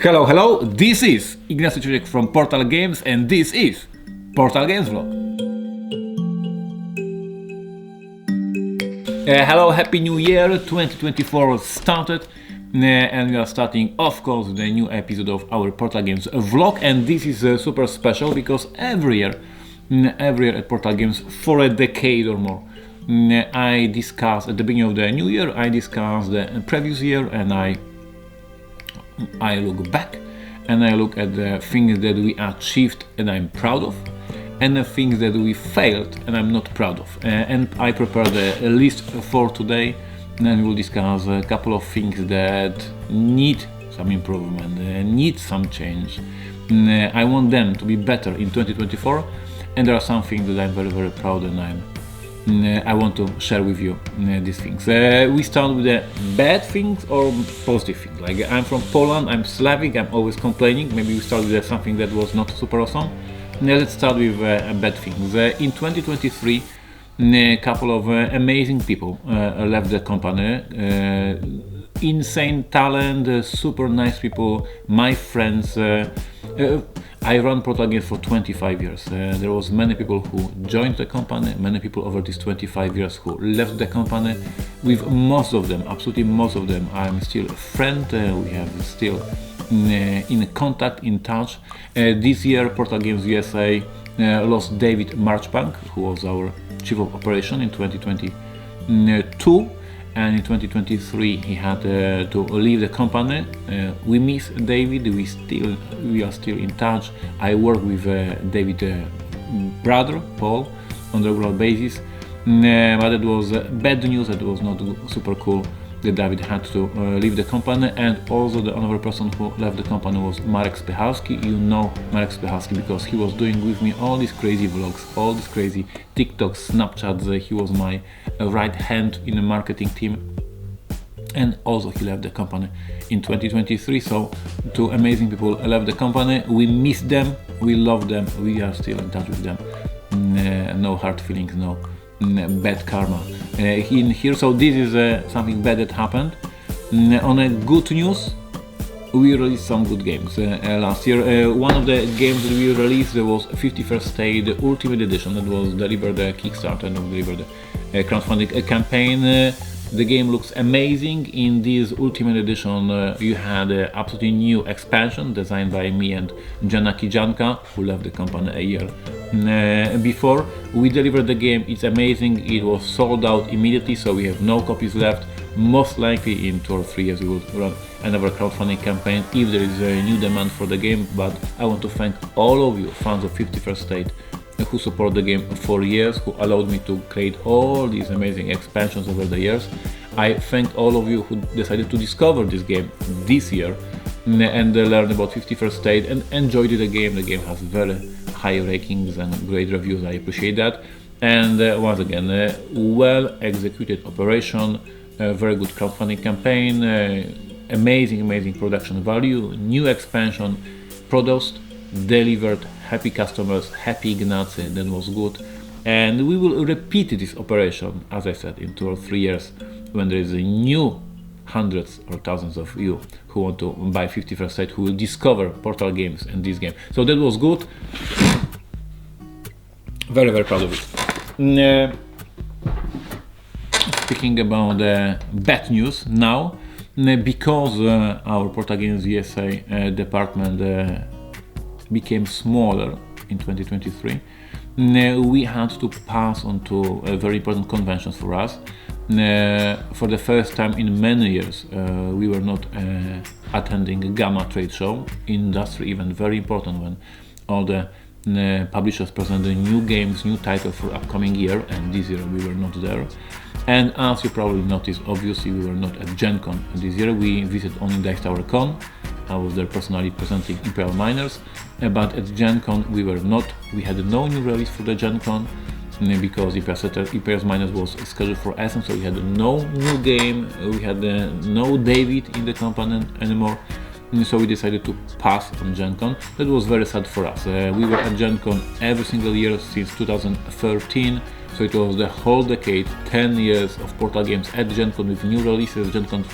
Hello, this is Ignacy from Portal Games and this is Portal Games Vlog. Hello, Happy New Year, 2024 started and we are starting of course the new episode of our Portal Games Vlog, and this is super special because every year at Portal Games for a decade or more I discuss at the beginning of the new year, I discuss the previous year and I look back and I look at the things that we achieved and I'm proud of, and the things that we failed and I'm not proud of. And I prepared a list for today, and then we'll discuss a couple of things that need some improvement, need some change. I want them to be better in 2024, and there are some things that I'm very proud and I want to share with you these things. We start with the bad things or positive things. Like I'm from Poland, I'm Slavic, I'm always complaining. Maybe we start with something that was not super awesome. Now let's start with bad things. In 2023, a couple of amazing people left the company. Insane talent, super nice people, my friends. I ran Portal Games for 25 years. There was many people who joined the company, many people over these 25 years who left the company. With most of them, absolutely most of them, I'm still a friend. We have still in contact, in touch. This year, Portal Games USA lost David Marchbank, who was our chief of operation in 2022. And in 2023 he had to leave the company. We miss David, we are still in touch. I work with David's brother Paul on a regular basis, but it was bad news. It was not super cool that David had to leave the company. And also the another person who left the company was Marek Spychalski. You know Marek Spychalski because he was doing with me all these crazy vlogs, all these crazy TikToks, Snapchats. He was my right hand in the marketing team, and also he left the company in 2023. So two amazing people left the company. We miss them, we love them, we are still in touch with them. No hard feelings, no bad karma in here. So this is something bad that happened. On a good news, we released some good games last year. One of the games that we released was 51st State, the Ultimate Edition, that was delivered the Kickstarter and delivered the crowdfunding campaign. The game looks amazing. In this Ultimate Edition you had an absolutely new expansion designed by me and Jana Kijanka, who left the company a year before. We delivered the game, it's amazing, it was sold out immediately, so we have no copies left. Most likely in 2 or 3 years we will run another crowdfunding campaign if there is a new demand for the game. But I want to thank all of you fans of 51st State who support the game for years, who allowed me to create all these amazing expansions over the years. I thank all of you who decided to discover this game this year and learn about 51st State and enjoyed the game. The game has very high rankings and great reviews, I appreciate that. And once again, well executed operation, very good crowdfunding campaign, amazing production value, new expansion produced, delivered, happy customers, happy Ignacy, that was good. And we will repeat this operation, as I said, in 2 or 3 years when there is a new hundreds or thousands of you who want to buy 51st State, who will discover Portal Games and this game. So that was good. Very proud of it. Speaking about bad news now, because our Portal Games USA department became smaller in 2023, we had to pass on to very important conventions for us. For the first time in many years, we were not attending a Gamma trade show, industry event, very important when all the publishers present the new games, new titles for upcoming year, and this year we were not there. And as you probably noticed, obviously we were not at Gen Con this year. We visited only Dice Tower Con. I was there personally presenting Imperial Miners, but at Gen Con we were not. We had no new release for the Gen Con because Imperial Miners was scheduled for Essen, so we had no new game. We had no David in the company anymore. So we decided to pass on Gen Con. That was very sad for us. We were at Gen Con every single year since 2013. So it was the whole decade, 10 years of Portal Games at Gen Con with new releases. Gen Con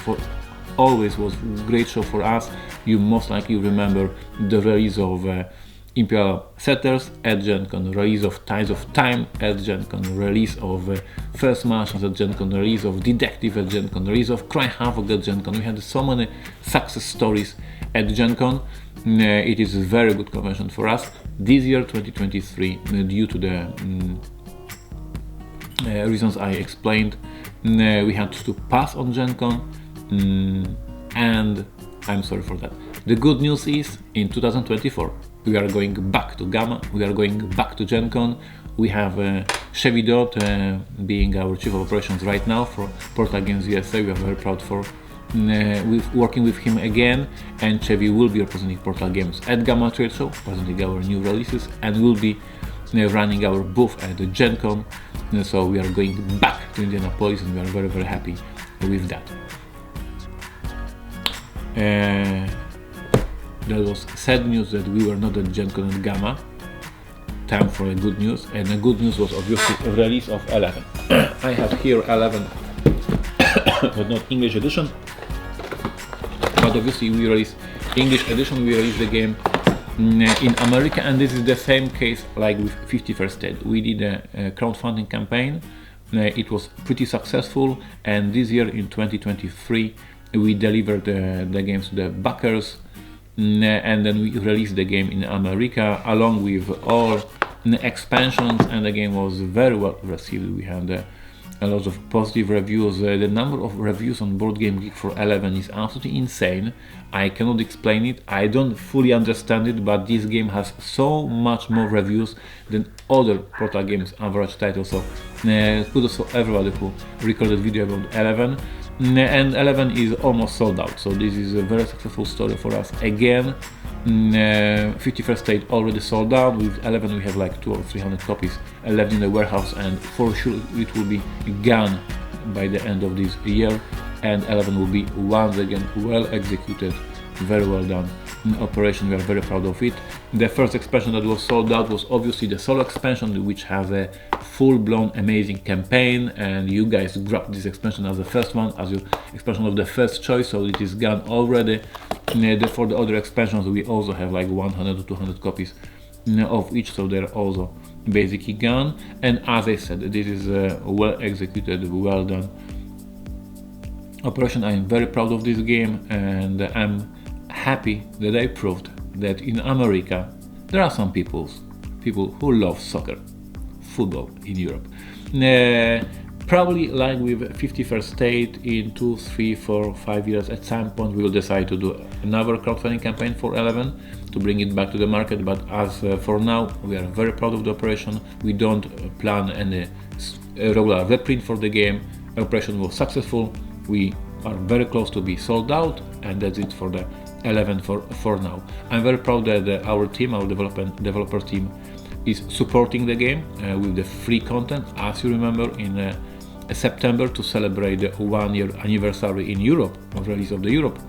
always was great show for us. You most likely remember the release of Imperial Settlers at Gen Con, release of Tides of Time at Gen Con, release of First Martians at Gen Con, release of Detective at Gen Con, release of Cry Havoc at Gen Con. We had so many success stories at Gen Con. It is a very good convention for us. This year, 2023, due to the reasons I explained, we had to pass on Gen Con, and I'm sorry for that. The good news is, in 2024, we are going back to Gamma, we are going back to Gen Con. We have Chevy Dodd being our Chief of Operations right now for Portal Games USA. We are very proud for working with him again, and Chevy will be representing Portal Games at Gamma Trade Show, presenting our new releases, and will be running our booth at the Gen Con. So we are going back to Indianapolis, and we are very, very happy with that. There was sad news that we were not at Gen Con and Gamma. Time for a good news, and the good news was obviously a release of 11. I have here 11, but not English edition. But obviously we released English edition, we released the game in America, and this is the same case like with 51st State. We did a crowdfunding campaign, it was pretty successful, and this year in 2023 we delivered the games to the backers, and then we released the game in America along with all expansions, and the game was very well received. We had a lot of positive reviews. The number of reviews on Board Game Geek for 11 is absolutely insane. I cannot explain it, I don't fully understand it, but this game has so much more reviews than other Portal Games average titles. So kudos for everybody who recorded video about 11. And 11 is almost sold out, so this is a very successful story for us again. 51st State already sold out. With 11 we have like 200 or 300 copies left in the warehouse, and for sure it will be gone by the end of this year, and 11 will be once again well executed, very well done operation. We are very proud of it. The first expansion that was sold out was obviously the solo expansion, which has a full-blown amazing campaign, and you guys grabbed this expansion as the first one, as your expansion of the first choice, so it is gone already. For the other expansions we also have like 100 to 200 copies of each, so they're also basically gone. And as I said, this is a well executed, well done operation. I'm very proud of this game, and I'm happy that I proved that in America there are some people who love soccer, football in Europe. Probably like with 51st State, in 2, 3, 4, 5 years at some point we will decide to do another crowdfunding campaign for 11 to bring it back to the market, but as for now we are very proud of the operation. We don't plan any regular reprint for the game. The operation was successful, we are very close to be sold out, and that's it for the 11 for now. I'm very proud that our team, our developer team, is supporting the game with the free content. As you remember, in September, to celebrate the 1-year anniversary in Europe of release of the Europe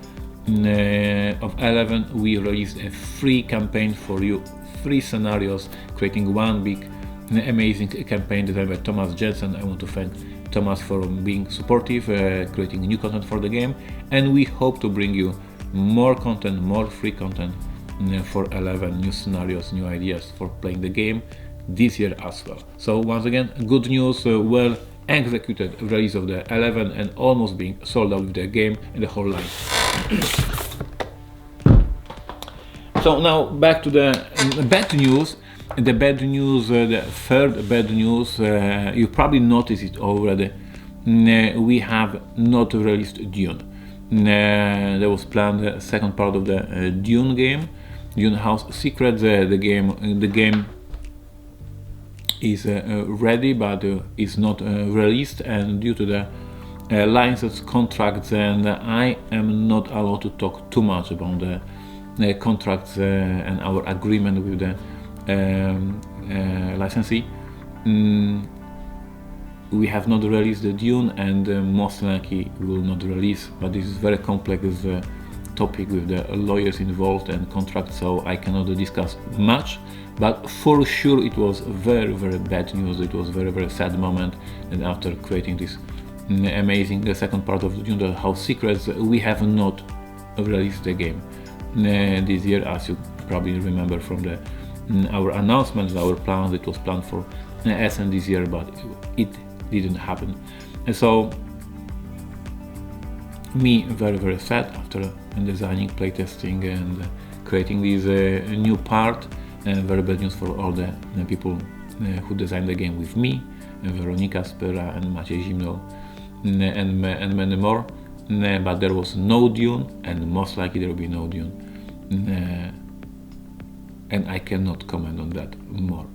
of 11, we released a free campaign for you, 3 scenarios, creating one big amazing campaign designed by Thomas Jensen. I want to thank Thomas for being supportive, creating new content for the game, and we hope to bring you more content, more free content for 11, new scenarios, new ideas for playing the game this year as well. So once again, good news, well executed release of the 11 and almost being sold out with the game and the whole line. So now back to the bad news. The bad news, the third bad news, you probably noticed it already. We have not released Dune. There was planned the second part of the Dune game, Dune House Secrets. The game is ready, but is not released, and due to the license contracts, and I am not allowed to talk too much about the contracts and our agreement with the licensee. We have not released the Dune, and most likely we will not release, but this is very complex topic with the lawyers involved and contracts, so I cannot discuss much. But for sure it was very, very bad news. It was very, very sad moment, and after creating this amazing. The second part of Dune, the House Secrets, we have not released the game this year, as you probably remember from the our announcements, our plans. It was planned for Essen this year, but it didn't happen. And so me very sad after designing, playtesting and creating this new part. Very bad news for all the people who designed the game with me, Weronika Spyra and Maciej Zimno, and many more. But there was no Dune, and most likely there will be no Dune, and I cannot comment on that more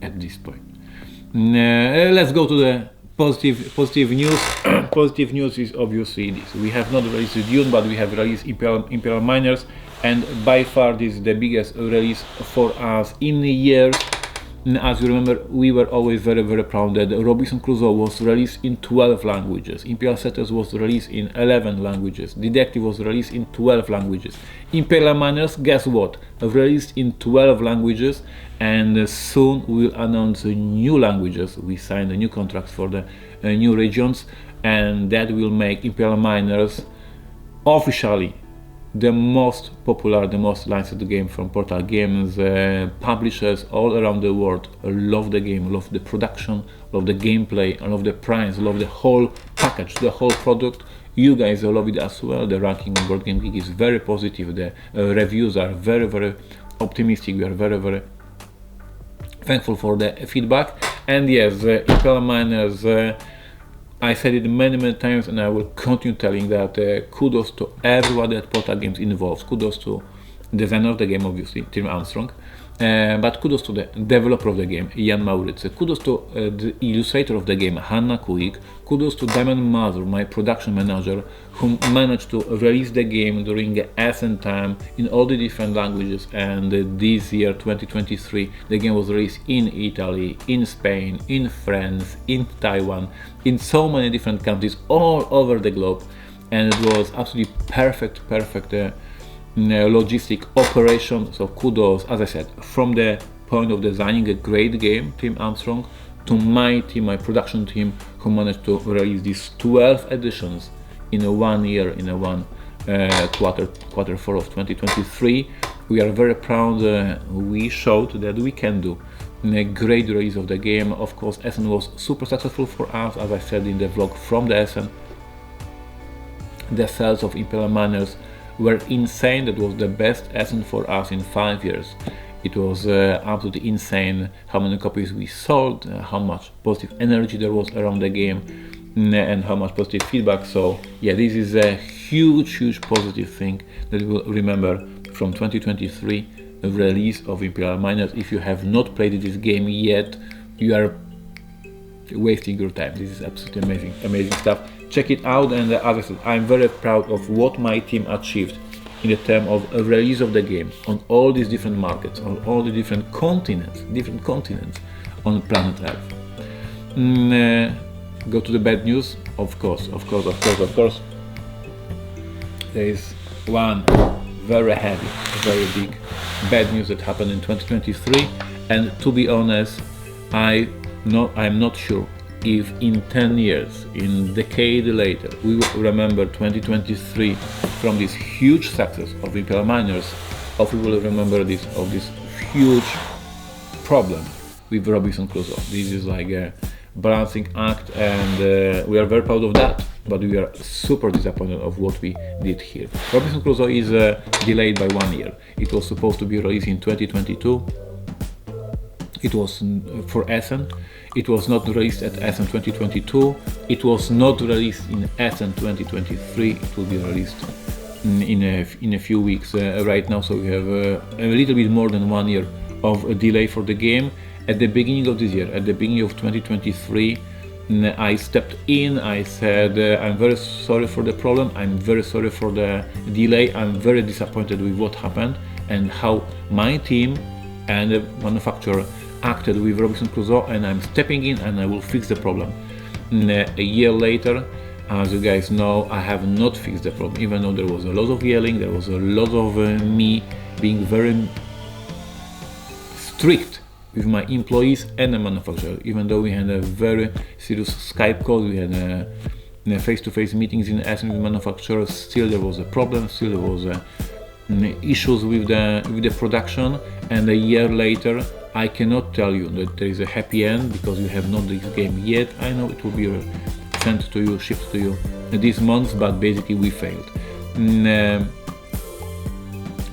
at this point. Let's go to the positive news. Positive news is obviously this: we have not released Dune, but we have released Imperial Miners, and by far this is the biggest release for us in years. As you remember, we were always very proud that Robinson Crusoe was released in 12 languages, Imperial Settlers was released in 11 languages, Detective was released in 12 languages. Imperial Miners, guess what? Released in 12 languages, and soon we'll announce new languages. We signed a new contracts for the new regions, and that will make Imperial Miners officially the most popular, the most licensed game from Portal Games. Publishers all around the world love the game, love the production, love the gameplay, love the price, love the whole package, the whole product. You guys love it as well. The ranking on Board Game Geek is very positive. The reviews are very optimistic. We are very thankful for the feedback. And yes, Imperial Miners, I said it many times, and I will continue telling that kudos to everyone at Portal Games involved. Kudos to the designer of the game, obviously, Tim Armstrong, but kudos to the developer of the game, Jan Maurycy. Kudos to the illustrator of the game, Hanna Kuik. Kudos to Damian Mazur, my production manager, who managed to release the game during the Essen time in all the different languages. And this year, 2023, the game was released in Italy, in Spain, in France, in Taiwan, in so many different countries all over the globe, and it was absolutely perfect logistic operation. So kudos, as I said, from the point of designing a great game, Tim Armstrong, to my team, my production team, who managed to release these 12 editions in a 1 year, in a quarter four of 2023. We are very proud. We showed that we can do a great release of the game. Of course, Essen was super successful for us, as I said in the vlog from the Essen. The sales of Imperial Miners were insane. That was the best Essen for us in 5 years. It was absolutely insane how many copies we sold, how much positive energy there was around the game, and how much positive feedback. So yeah, this is a huge positive thing that we will remember from 2023 release of Imperial Miners. If you have not played this game yet, you are wasting your time. This is absolutely amazing stuff. Check it out, and as I said, I'm very proud of what my team achieved in the term of a release of the game on all these different markets, on all the different continents on planet Earth. Go to the bad news. Of course. There is one very heavy, very big bad news that happened in 2023, and to be honest, I'm not sure if in 10 years, in decade later, we will remember 2023 from this huge success of Imperial Miners, or we will remember this huge problem with Robinson Crusoe. This is like a balancing act, and we are very proud of that, but we are super disappointed of what we did here. Robinson Crusoe is delayed by 1 year. It was supposed to be released in 2022. It was for Essen. It was not released at Essen 2022. It was not released in Essen 2023. It will be released in a few weeks right now. So we have a little bit more than 1 year of a delay for the game. At the beginning of this year, at the beginning of 2023, I stepped in. I said, I'm very sorry for the problem. I'm very sorry for the delay. I'm very disappointed with what happened and how my team and the manufacturer acted with Robinson Crusoe, and I'm stepping in and I will fix the problem. A year later, as you guys know, I have not fixed the problem, even though there was a lot of yelling, there was a lot of me being very strict with my employees and the manufacturer. Even though we had a very serious Skype call, we had face-to-face meetings in Essen with manufacturers. Still there was a problem, still there was issues with the production, and a year later I cannot tell you that there is a happy end because you have not this game yet. I know it will be sent to you, shipped to you this month, but basically we failed.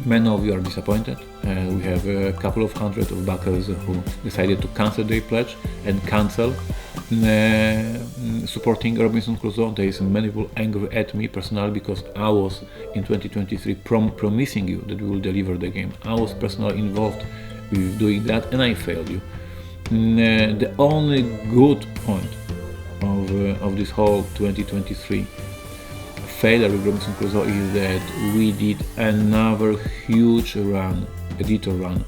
Many of you are disappointed. We have a couple of hundred of backers who decided to cancel their pledge and cancel supporting Robinson Crusoe. There is many people angry at me personally because I was in 2023 promising you that we will deliver the game. I was personally involved with doing that and I failed you. The only good point of this whole 2023 failure with Robinson Crusoe is that we did another huge editor run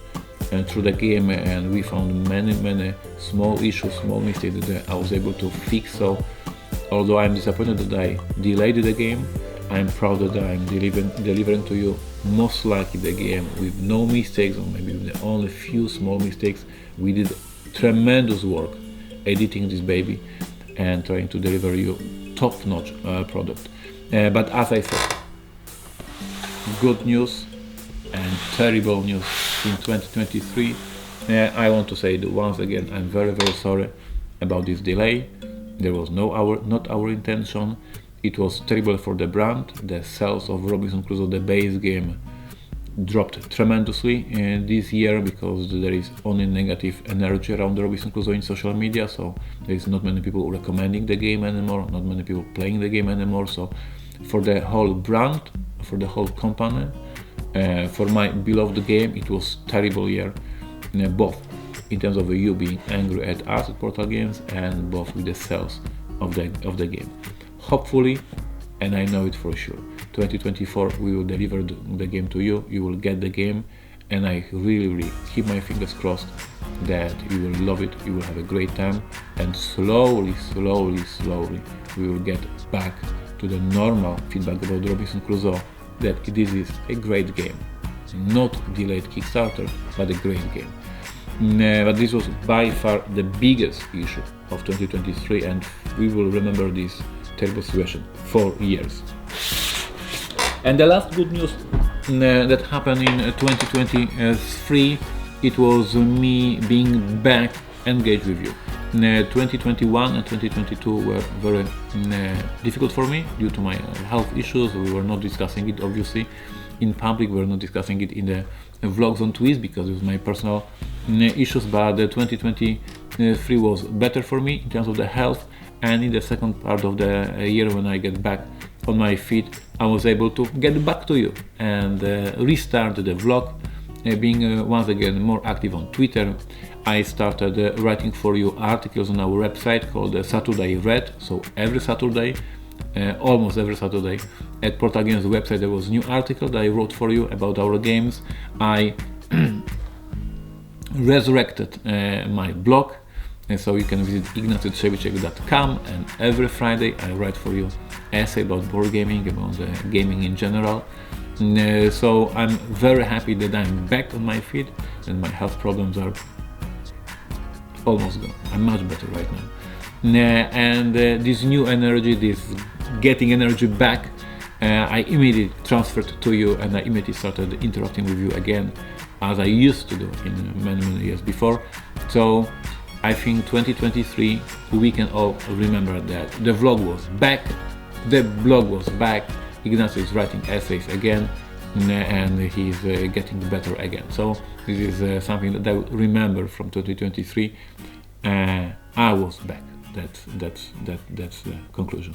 through the game, and we found many small issues, small mistakes that I was able to fix. So although I'm disappointed that I delayed the game, I'm proud that I'm delivering to you most likely the game with no mistakes, or maybe with the only few small mistakes. We did tremendous work editing this baby and trying to deliver you top-notch product. But as I said, good news and terrible news in 2023. I want to say that once again, I'm very sorry about this delay. There was not our intention. It was terrible for the brand. The sales of Robinson Crusoe, the base game, dropped tremendously this year because there is only negative energy around Robinson Crusoe in social media. So there is not many people recommending the game anymore, not many people playing the game anymore. So for the whole brand, for the whole company, for my beloved game, it was terrible year, both in terms of you being angry at us at Portal Games and both with the sales of the game. Hopefully, and I know it for sure, 2024 we will deliver the game to you. You will get the game, and I really keep my fingers crossed that you will love it, you will have a great time, and slowly we will get back to the normal feedback about Robinson Crusoe, that this is a great game, not delayed Kickstarter, but a great game. But this was by far the biggest issue of 2023, and we will remember this terrible situation for years. And the last good news that happened in 2023, it was me being back engaged with you. 2021 and 2022 were very difficult for me due to my health issues. We were not discussing it obviously in public, we were not discussing it in the vlogs on Twitch because it was my personal issues, but 2023 was better for me in terms of the health, and in the second part of the year when I get back on my feet, I was able to get back to you and restart the vlog, being once again more active on Twitter. I started writing for you articles on our website called Saturday Read. So every Saturday, almost every Saturday, at Portal Games website there was a new article that I wrote for you about our games. I resurrected my blog, and so you can visit ignacy.com, and every Friday I write for you essay about board gaming, about gaming in general. So I'm very happy that I'm back on my feet and my health problems are almost gone. I'm much better right now. And this new energy, this getting energy back, I immediately transferred to you, and I immediately started interacting with you again as I used to do in many years before. So I think 2023 we can all remember that the vlog was back, the blog was back, Ignacy is writing essays again, and he's getting better again. So this is something that I remember from 2023. I was back. That's the conclusion.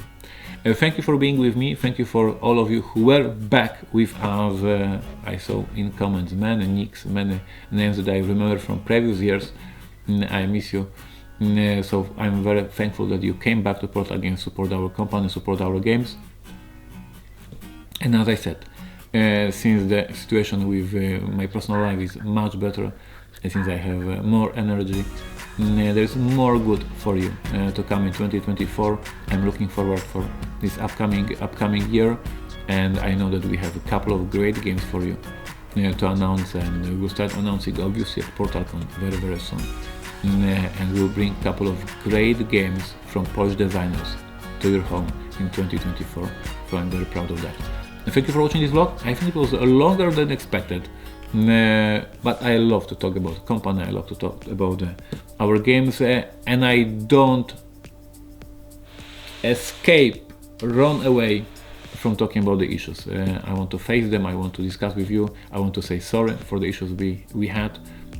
Thank you for being with me. Thank you for all of you who were back with us. I saw in comments many nicks, many names that I remember from previous years. I miss you. So I'm very thankful that you came back to Portal Games, support our company, support our games. And as I said, since the situation with my personal life is much better, and since I have more energy, there is more good for you to come in 2024. I'm looking forward for this upcoming year, and I know that we have a couple of great games for you to announce, and we'll start announcing obviously at PortalCon very soon. And we'll bring a couple of great games from Polish designers to your home in 2024, so I'm very proud of that. And thank you for watching this vlog. I think it was longer than expected, but I love to talk about the company, I love to talk about our games, and I don't run away from talking about the issues. I want to face them, I want to discuss with you, I want to say sorry for the issues we had,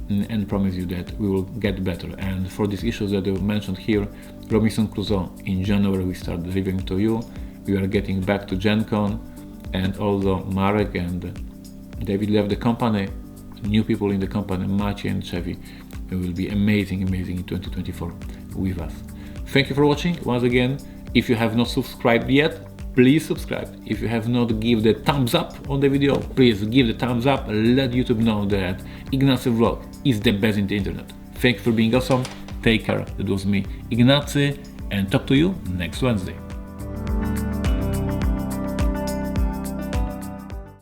and promise you that we will get better. And for these issues that I mentioned here, Robinson Crusoe, in January we start delivering to you. We are getting back to Gen Con, and although Marek and David left the company, new people in the company, Maciej and Chevy, will be amazing in 2024 with us. Thank you for watching once again. If you have not subscribed yet, please subscribe. If you have not give the thumbs up on the video, please give the thumbs up. Let YouTube know that Ignacy vlog is the best in the internet. Thank you for being awesome. Take care. That was me, Ignacy, and talk to you next Wednesday.